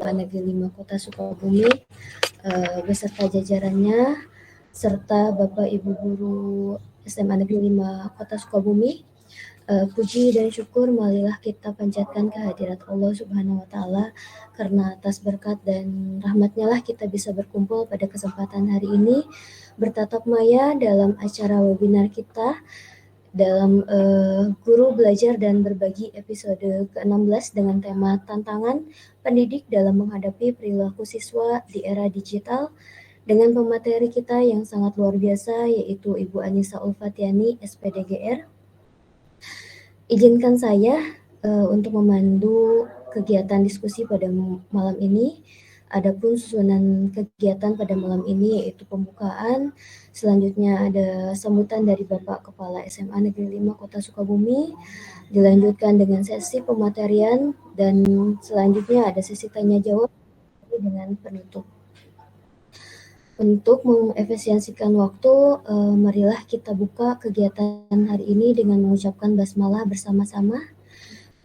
SMA Negeri 5 Kota Sukabumi beserta jajarannya, serta Bapak Ibu Guru SMA Negeri 5 Kota Sukabumi. Puji dan syukur marilah kita panjatkan kehadirat Allah Subhanahu wa Ta'ala, karena atas berkat dan rahmatnya lah kita bisa berkumpul pada kesempatan hari ini bertatap maya dalam acara webinar kita dalam Guru Belajar dan Berbagi episode ke-16 dengan tema Tantangan Pendidik dalam Menghadapi Perilaku Siswa di Era Digital, dengan pemateri kita yang sangat luar biasa, yaitu Ibu Anissa Ulfatiani, SPDGR. Izinkan saya untuk memandu kegiatan diskusi pada malam ini. Adapun susunan kegiatan pada malam ini yaitu pembukaan, selanjutnya ada sambutan dari Bapak Kepala SMA Negeri 5 Kota Sukabumi, dilanjutkan dengan sesi pematerian, dan selanjutnya ada sesi tanya jawab dengan penutup. Untuk mengefisiensikan waktu, marilah kita buka kegiatan hari ini dengan mengucapkan basmalah bersama-sama.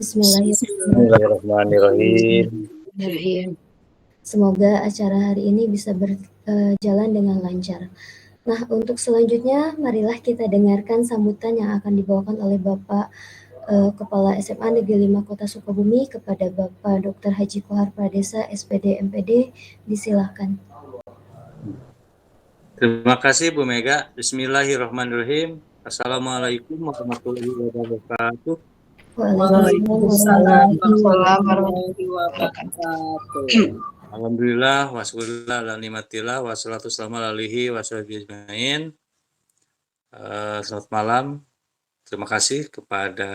Bismillahirrahmanirrahim. Semoga acara hari ini bisa berjalan dengan lancar. Nah, untuk selanjutnya, marilah kita dengarkan sambutan yang akan dibawakan oleh Bapak Kepala SMA Negeri 5 Kota Sukabumi kepada Bapak Dr. Haji Kohar Pradesa, SPD MPD. Disilahkan. Terima kasih Bu Mega. Bismillahirrahmanirrahim. Assalamualaikum warahmatullahi wabarakatuh. Waalaikumsalam warahmatullahi wabarakatuh. Alhamdulillah, wassallallahu ala ni'matillah, wassalatu wassalamu alaihi wasallam. Selamat malam. Terima kasih kepada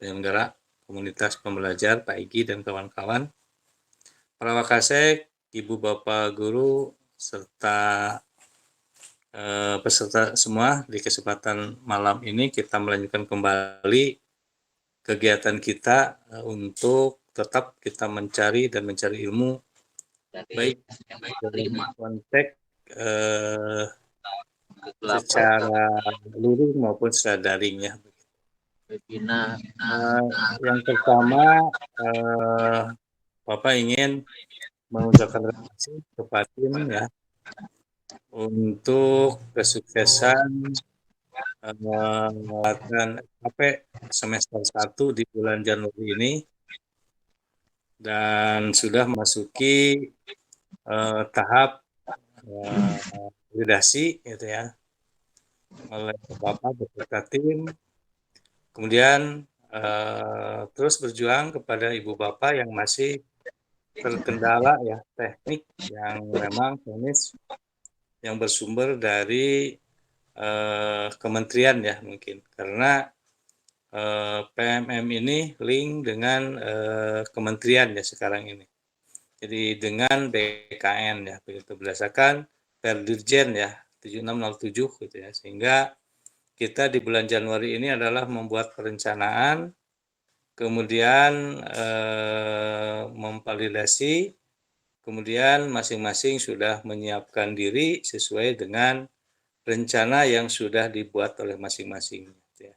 penyelenggara komunitas pembelajar, Pak Igi dan kawan-kawan, para wakasek, Ibu Bapak Guru, serta peserta semua. Di kesempatan malam ini kita melanjutkan kembali kegiatan kita untuk tetap kita mencari ilmu baik dalam konteks secara luring maupun secara daring ya. Yang pertama, Bapak ingin mengucapkan terima kasih kepada tim ya untuk kesuksesan melakukan SKP semester 1 di bulan Januari ini, dan sudah memasuki tahap validasi gitu ya oleh Bapak beserta tim. Kemudian terus berjuang kepada Ibu Bapak yang masih terkendala ya teknik yang memang teknis yang bersumber dari kementerian ya mungkin, karena PMM ini link dengan kementerian ya sekarang ini. Jadi dengan BKN ya, begitu berdasarkan Perdirjen ya 7607 gitu ya, sehingga kita di bulan Januari ini adalah membuat perencanaan, kemudian memvalidasi, kemudian masing-masing sudah menyiapkan diri sesuai dengan rencana yang sudah dibuat oleh masing-masing. Ya.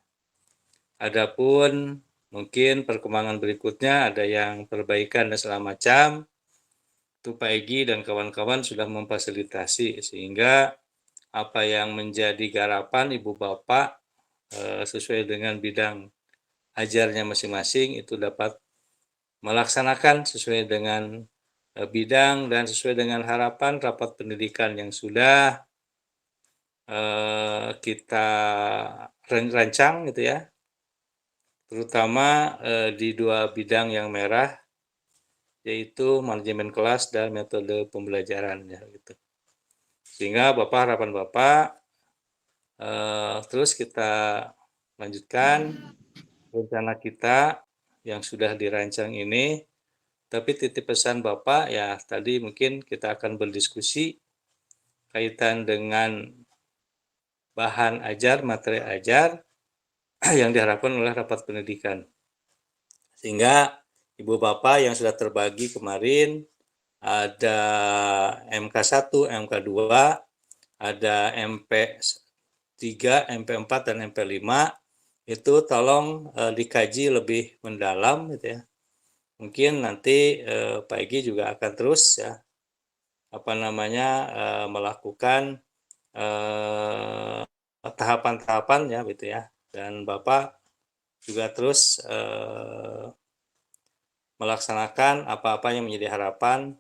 Adapun mungkin perkembangan berikutnya ada yang perbaikan dan segala macam, itu Pak Egi dan kawan-kawan sudah memfasilitasi sehingga apa yang menjadi garapan Ibu Bapak sesuai dengan bidang ajarnya masing-masing itu dapat melaksanakan sesuai dengan bidang dan sesuai dengan harapan rapat pendidikan yang sudah kita rancang gitu ya, terutama di dua bidang yang merah, yaitu manajemen kelas dan metode pembelajaran ya gitu. Sehingga harapan Bapak terus kita lanjutkan rencana kita yang sudah dirancang ini. Tapi titip pesan Bapak ya tadi mungkin kita akan berdiskusi kaitan dengan bahan ajar, materi ajar yang diharapkan oleh rapat pendidikan. Sehingga Ibu Bapak yang sudah terbagi kemarin ada MK1, MK2, ada MP3, MP4 dan MP5, itu tolong dikaji lebih mendalam gitu ya. mungkin nanti Pak Egy juga akan terus ya melakukan tahapan-tahapan ya gitu ya, dan Bapak juga terus melaksanakan apa-apa yang menjadi harapan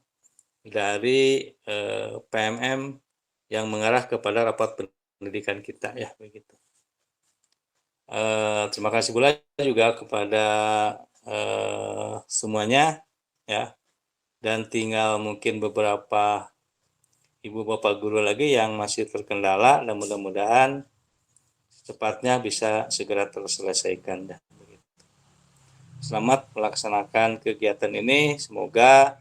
dari PMM yang mengarah kepada rapat pendidikan kita ya begitu. Terima kasih pula juga kepada semuanya ya, dan tinggal mungkin beberapa ibu bapak guru lagi yang masih terkendala, dan mudah-mudahan cepatnya bisa segera terselesaikan. Selamat melaksanakan kegiatan ini, semoga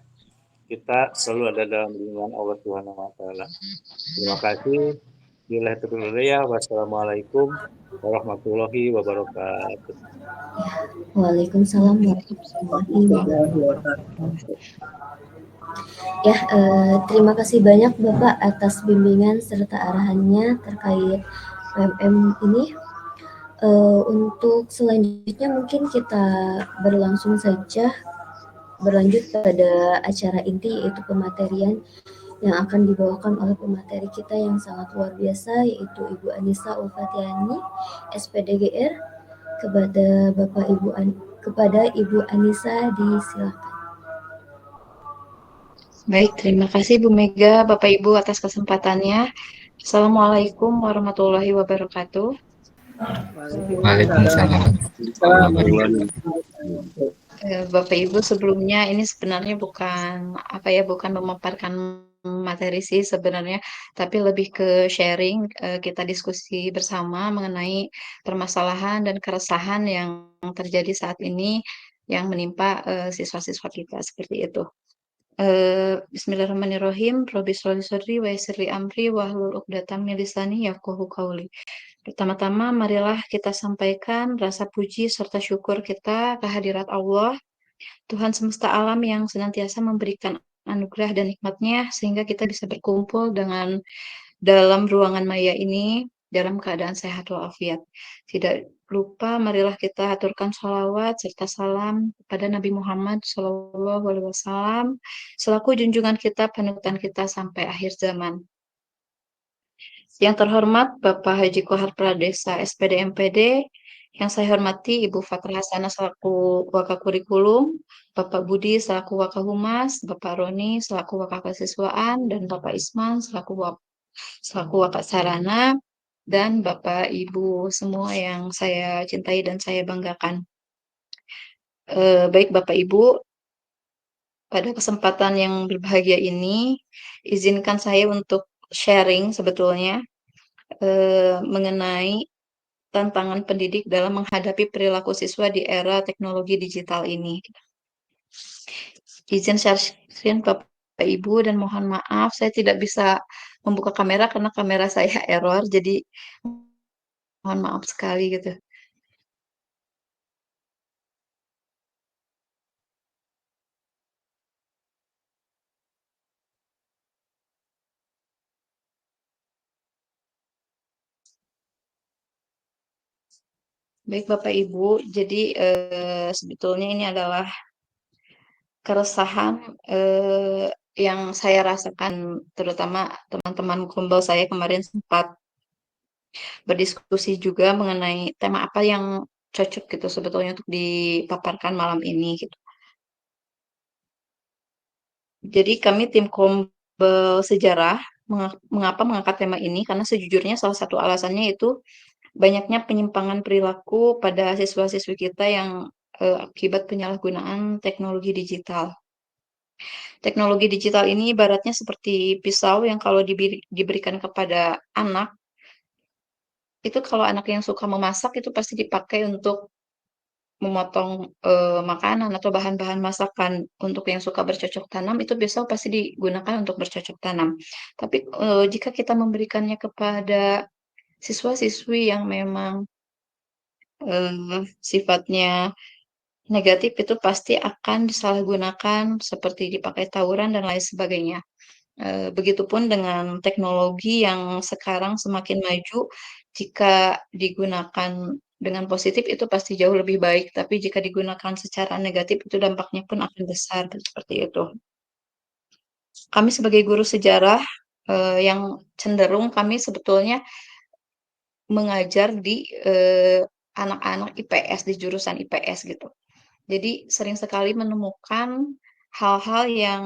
kita selalu ada dalam lindungan Allah Subhanahu wa taala. Terima kasih. Wassalamualaikum warahmatullahi wabarakatuh. Waalaikumsalam warahmatullahi wabarakatuh. Ya, terima kasih banyak Bapak atas bimbingan serta arahannya terkait PMM ini. Untuk selanjutnya mungkin kita berlanjut pada acara inti, yaitu pematerian yang akan dibawakan oleh pemateri kita yang sangat luar biasa, yaitu Ibu Anissa Ulfatiani, SPDGR. Kepada Ibu Anissa disilakan. Baik, terima kasih Bu Mega, Bapak Ibu atas kesempatannya. Assalamualaikum warahmatullahi wabarakatuh. Waalaikumsalam. Bapak Ibu, sebelumnya ini sebenarnya bukan memaparkan materi sih sebenarnya, tapi lebih ke sharing, kita diskusi bersama mengenai permasalahan dan keresahan yang terjadi saat ini yang menimpa siswa-siswa kita seperti itu. Bismillahirrahmanirrahim. Rabbi shrah li sadri wa yassir li amri wahlul 'uqdatam min lisani yafqahu qawli. Pertama-tama marilah kita sampaikan rasa puji serta syukur kita kehadirat Allah, Tuhan semesta alam yang senantiasa memberikan anugerah dan nikmat-Nya sehingga kita bisa berkumpul dalam ruangan maya ini dalam keadaan sehat walafiat. Tidak lupa marilah kita aturkan sholawat serta salam kepada Nabi Muhammad SAW selaku junjungan kita, panutan kita sampai akhir zaman. Yang terhormat Bapak Haji Kohar Pradesa SPD MPD, yang saya hormati Ibu Fatrah Hasanah selaku Wakakurikulum, Bapak Budi selaku Wakahumas, Bapak Roni selaku Wakakasiswaan, dan Bapak Isman selaku Wakak Sarana, dan Bapak Ibu semua yang saya cintai dan saya banggakan. Baik Bapak Ibu, pada kesempatan yang berbahagia ini, izinkan saya untuk sharing sebetulnya mengenai tantangan pendidik dalam menghadapi perilaku siswa di era teknologi digital ini. Izin sharing Bapak Ibu dan mohon maaf saya tidak bisa membuka kamera karena kamera saya error, jadi mohon maaf sekali gitu. Baik Bapak Ibu, jadi sebetulnya ini adalah keresahan yang saya rasakan, terutama teman-teman kumpul saya kemarin sempat berdiskusi juga mengenai tema apa yang cocok gitu sebetulnya untuk dipaparkan malam ini gitu. Jadi kami tim Kombel Sejarah mengapa mengangkat tema ini, karena sejujurnya salah satu alasannya itu banyaknya penyimpangan perilaku pada siswa-siswi kita yang akibat penyalahgunaan teknologi digital. Teknologi digital ini ibaratnya seperti pisau yang kalau diberikan kepada anak, itu kalau anak yang suka memasak itu pasti dipakai untuk memotong makanan atau bahan-bahan masakan. Untuk yang suka bercocok tanam itu pisau pasti digunakan untuk bercocok tanam. Tapi jika kita memberikannya kepada siswa-siswi yang memang sifatnya negatif, itu pasti akan disalahgunakan seperti dipakai tawuran dan lain sebagainya. Begitupun dengan teknologi yang sekarang semakin maju, jika digunakan dengan positif itu pasti jauh lebih baik, tapi jika digunakan secara negatif itu dampaknya pun akan besar, seperti itu. Kami sebagai guru sejarah, yang cenderung kami sebetulnya mengajar di, anak-anak IPS, di jurusan IPS gitu. Jadi sering sekali menemukan hal-hal yang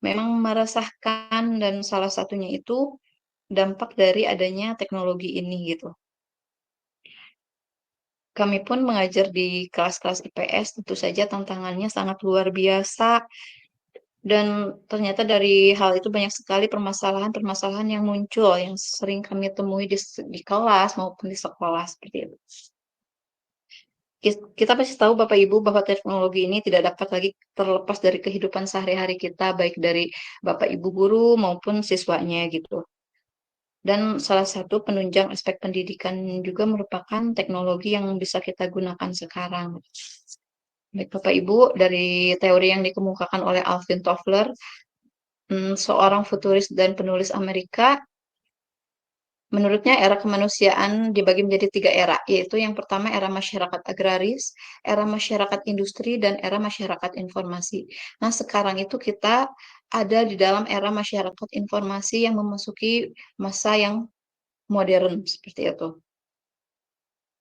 memang meresahkan dan salah satunya itu dampak dari adanya teknologi ini gitu. Kami pun mengajar di kelas-kelas IPS tentu saja tantangannya sangat luar biasa dan ternyata dari hal itu banyak sekali permasalahan-permasalahan yang muncul yang sering kami temui di kelas maupun di sekolah seperti itu. Kita pasti tahu Bapak Ibu bahwa teknologi ini tidak dapat lagi terlepas dari kehidupan sehari-hari kita, baik dari Bapak Ibu guru maupun siswanya gitu. Dan salah satu penunjang aspek pendidikan juga merupakan teknologi yang bisa kita gunakan sekarang. Baik Bapak Ibu, dari teori yang dikemukakan oleh Alvin Toffler, seorang futuris dan penulis Amerika, menurutnya era kemanusiaan dibagi menjadi 3 era, yaitu yang pertama era masyarakat agraris, era masyarakat industri, dan era masyarakat informasi. Nah, sekarang itu kita ada di dalam era masyarakat informasi yang memasuki masa yang modern, seperti itu.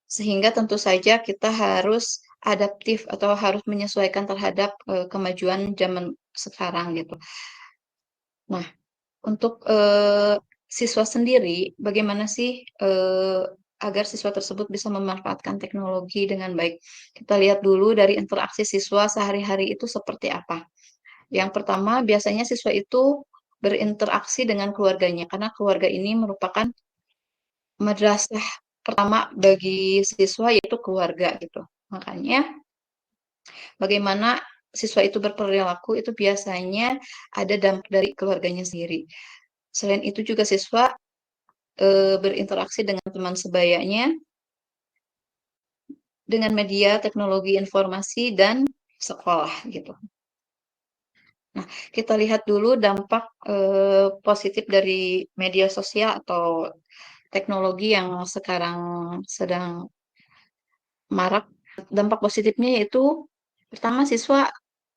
Sehingga tentu saja kita harus adaptif atau harus menyesuaikan terhadap, kemajuan zaman sekarang gitu. Nah, untuk, siswa sendiri, bagaimana sih, agar siswa tersebut bisa memanfaatkan teknologi dengan baik? Kita lihat dulu dari interaksi siswa sehari-hari itu seperti apa. Yang pertama, biasanya siswa itu berinteraksi dengan keluarganya, karena keluarga ini merupakan madrasah pertama bagi siswa, yaitu keluarga, gitu. Makanya, bagaimana siswa itu berperilaku itu biasanya ada dampak dari keluarganya sendiri. Selain itu juga siswa berinteraksi dengan teman sebayanya, dengan media teknologi informasi dan sekolah gitu. Nah, kita lihat dulu dampak, positif dari media sosial atau teknologi yang sekarang sedang marak. Dampak positifnya yaitu pertama siswa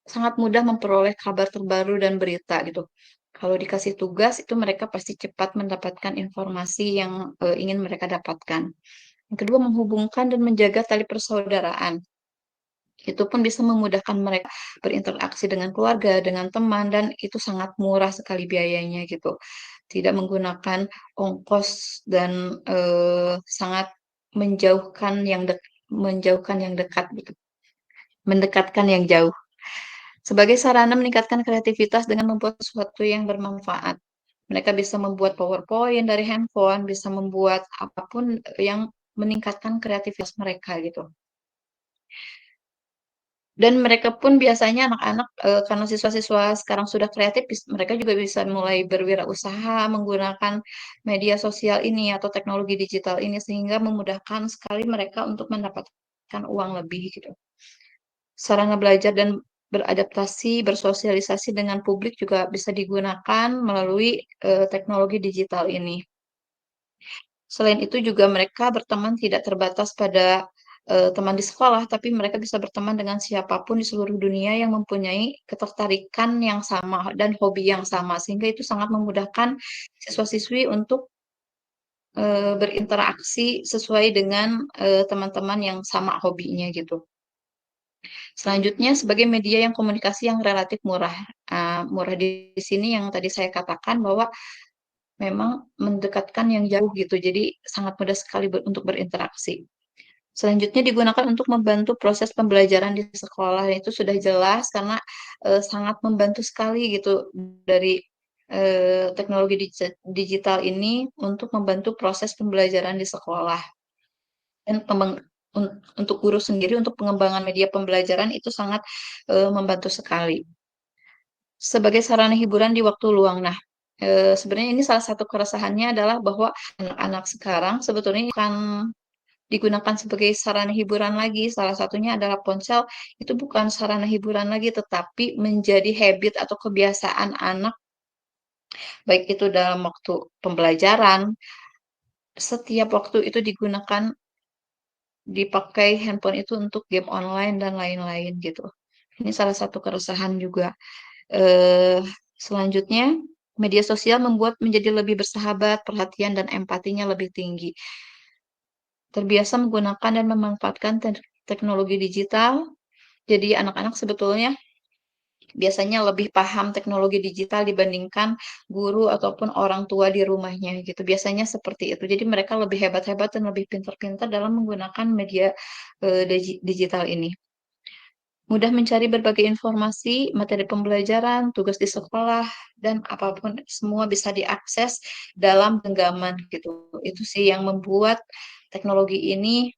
sangat mudah memperoleh kabar terbaru dan berita gitu. Kalau dikasih tugas itu mereka pasti cepat mendapatkan informasi yang, ingin mereka dapatkan. Yang kedua, menghubungkan dan menjaga tali persaudaraan. Itu pun bisa memudahkan mereka berinteraksi dengan keluarga, dengan teman, dan itu sangat murah sekali biayanya gitu. Tidak menggunakan ongkos dan, sangat menjauhkan menjauhkan yang dekat gitu, mendekatkan yang jauh. Sebagai sarana meningkatkan kreativitas dengan membuat sesuatu yang bermanfaat. Mereka bisa membuat PowerPoint dari handphone, bisa membuat apapun yang meningkatkan kreativitas mereka gitu. Dan mereka pun biasanya anak-anak, karena siswa-siswa sekarang sudah kreatif, mereka juga bisa mulai berwirausaha menggunakan media sosial ini atau teknologi digital ini, sehingga memudahkan sekali mereka untuk mendapatkan uang lebih gitu. Sarana belajar dan beradaptasi, bersosialisasi dengan publik juga bisa digunakan melalui, teknologi digital ini. Selain itu juga mereka berteman tidak terbatas pada, teman di sekolah, tapi mereka bisa berteman dengan siapapun di seluruh dunia yang mempunyai ketertarikan yang sama dan hobi yang sama, sehingga itu sangat memudahkan siswa-siswi untuk, berinteraksi sesuai dengan, teman-teman yang sama hobinya gitu. Selanjutnya sebagai media yang komunikasi yang relatif murah. Murah di sini yang tadi saya katakan bahwa memang mendekatkan yang jauh gitu, jadi sangat mudah sekali untuk berinteraksi. Selanjutnya digunakan untuk membantu proses pembelajaran di sekolah, itu sudah jelas karena, sangat membantu sekali gitu dari, teknologi digital ini untuk membantu proses pembelajaran di sekolah. Dan untuk guru sendiri, untuk pengembangan media pembelajaran itu sangat, membantu sekali. Sebagai sarana hiburan di waktu luang. Nah, sebenarnya ini salah satu keresahannya adalah bahwa anak-anak sekarang sebetulnya bukan digunakan sebagai sarana hiburan lagi, salah satunya adalah ponsel, itu bukan sarana hiburan lagi, tetapi menjadi habit atau kebiasaan anak, baik itu dalam waktu pembelajaran, setiap waktu itu digunakan dipakai handphone itu untuk game online dan lain-lain gitu. Ini salah satu keresahan juga. Selanjutnya, media sosial membuat menjadi lebih bersahabat, perhatian dan empatinya lebih tinggi. Terbiasa menggunakan dan memanfaatkan teknologi digital, jadi anak-anak sebetulnya biasanya lebih paham teknologi digital dibandingkan guru ataupun orang tua di rumahnya gitu. Biasanya seperti itu. Jadi mereka lebih hebat-hebat dan lebih pintar-pintar dalam menggunakan media digital ini. Mudah mencari berbagai informasi, materi pembelajaran, tugas di sekolah, dan apapun semua bisa diakses dalam genggaman gitu. Itu sih yang membuat teknologi ini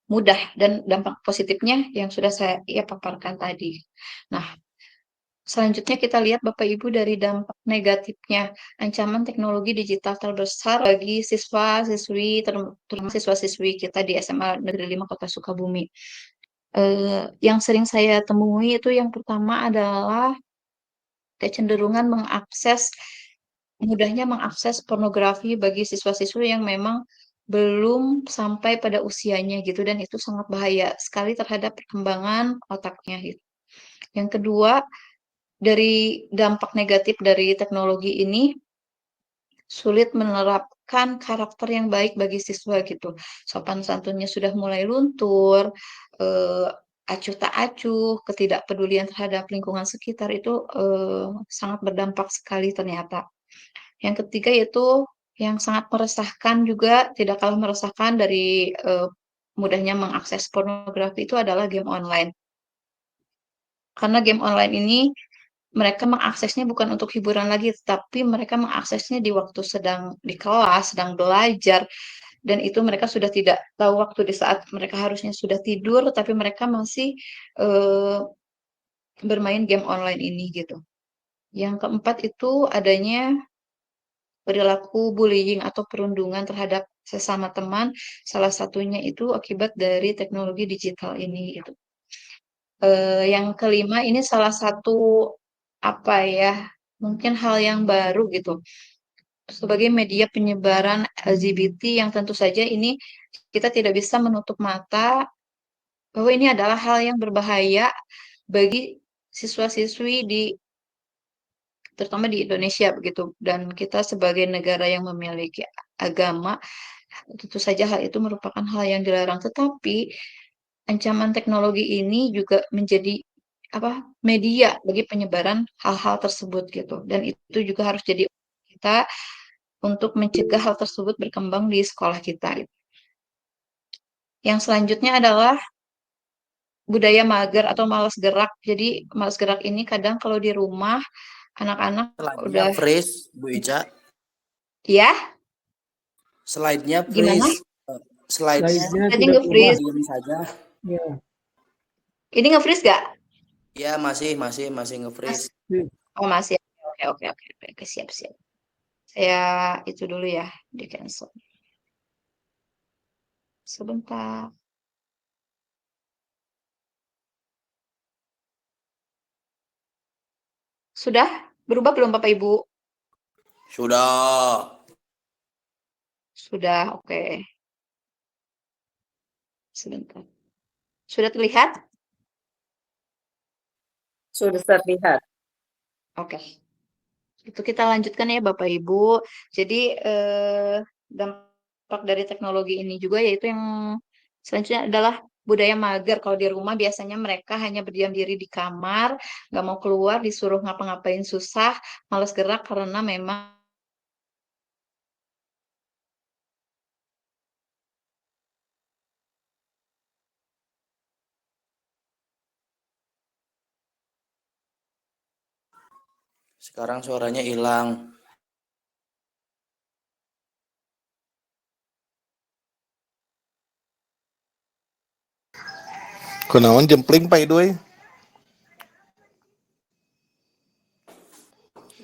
mudah dan dampak positifnya yang sudah saya paparkan tadi. Nah, selanjutnya kita lihat Bapak Ibu dari dampak negatifnya. Ancaman teknologi digital terbesar bagi siswa-siswi, terutama siswa-siswi kita di SMA Negeri 5 Kota Sukabumi. Yang sering saya temui itu yang pertama adalah kecenderungan mudahnya mengakses pornografi bagi siswa-siswi yang memang belum sampai pada usianya gitu dan itu sangat bahaya sekali terhadap perkembangan otaknya gitu. Yang kedua, dari dampak negatif dari teknologi ini sulit menerapkan karakter yang baik bagi siswa gitu. Sopan santunnya sudah mulai luntur, eh, acuh tak acuh, ketidakpedulian terhadap lingkungan sekitar itu sangat berdampak sekali ternyata. Yang ketiga yaitu yang sangat meresahkan juga, tidak kalah meresahkan dari mudahnya mengakses pornografi itu adalah game online. Karena game online ini mereka mengaksesnya bukan untuk hiburan lagi, tapi mereka mengaksesnya di waktu sedang di kelas, sedang belajar, dan itu mereka sudah tidak tahu waktu di saat mereka harusnya sudah tidur, tapi mereka masih eh, bermain game online ini gitu. Yang keempat itu adanya perilaku bullying atau perundungan terhadap sesama teman, salah satunya itu akibat dari teknologi digital ini gitu. Yang kelima ini salah satu apa ya, mungkin hal yang baru gitu. Sebagai media penyebaran LGBT yang tentu saja ini kita tidak bisa menutup mata bahwa ini adalah hal yang berbahaya bagi siswa-siswi terutama di Indonesia begitu. Dan kita sebagai negara yang memiliki agama, tentu saja hal itu merupakan hal yang dilarang. Tetapi ancaman teknologi ini juga menjadi media bagi penyebaran hal-hal tersebut gitu. Dan itu juga harus jadi kita untuk mencegah hal tersebut berkembang di sekolah kita. Gitu. Yang selanjutnya adalah budaya mager atau malas gerak. Jadi malas gerak ini kadang kalau di rumah anak-anak Slide-nya udah freeze, Bu Ica. ya Slide-nya gimana? freeze. Slide-nya Tadi nge-freeze. diam saja. Ya, Ini nge-freeze gak? Ya, masih nge-freeze. Oh masih. Oke, siap. Saya itu dulu ya, di cancel. Sebentar. Sudah berubah belum Bapak Ibu? Sudah. Sudah, oke. Sebentar. Sudah terlihat? Sudah terlihat. Oke. Itu kita lanjutkan ya Bapak Ibu. Jadi dampak dari teknologi ini juga yaitu yang selanjutnya adalah budaya mager. Kalau di rumah biasanya mereka hanya berdiam diri di kamar, nggak mau keluar, disuruh ngapa-ngapain susah, malas gerak karena memang Sekarang suaranya hilang. Kunaon jempling Pak Idoy?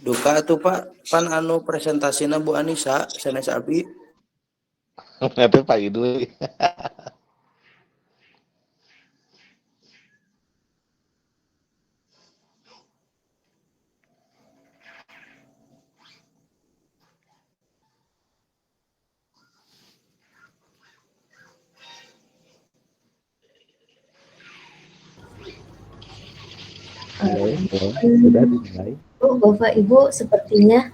Duka tuh Pak, pan anu presentasina Bu Anissa, sanes abi. Itu Pak Idoy. Halo, Mohon sudah dimulai. Bapak Ibu, sepertinya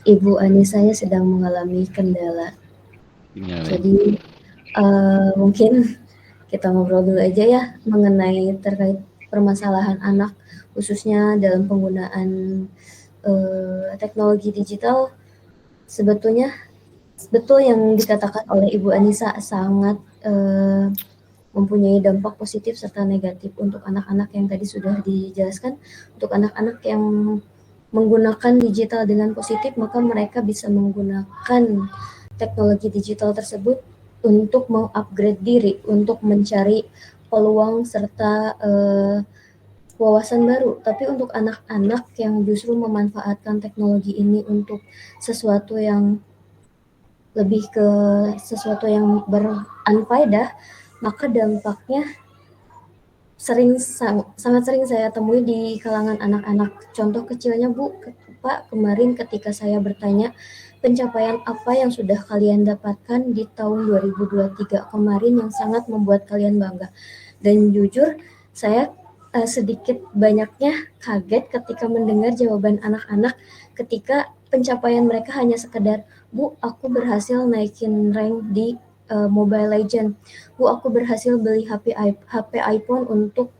Ibu Anisanya sedang mengalami kendala. Dimulai. Jadi mungkin kita ngobrol dulu aja ya mengenai terkait permasalahan anak khususnya dalam penggunaan teknologi digital. Sebetulnya betul yang dikatakan oleh Ibu Anissa, sangat mempunyai dampak positif serta negatif untuk anak-anak yang tadi sudah dijelaskan. Untuk anak-anak yang menggunakan digital dengan positif, maka mereka bisa menggunakan teknologi digital tersebut untuk mengupgrade diri, untuk mencari peluang serta wawasan baru. Tapi untuk anak-anak yang justru memanfaatkan teknologi ini untuk sesuatu yang lebih ke sesuatu yang beranfaedah, maka dampaknya sangat sering saya temui di kalangan anak-anak. Contoh kecilnya Bu, Pak, kemarin ketika saya bertanya pencapaian apa yang sudah kalian dapatkan di tahun 2023 kemarin yang sangat membuat kalian bangga. Dan jujur saya sedikit banyaknya kaget ketika mendengar jawaban anak-anak ketika pencapaian mereka hanya sekedar, Bu, aku berhasil naikin rank di Mobile Legend. Bu, aku berhasil beli HP iPhone untuk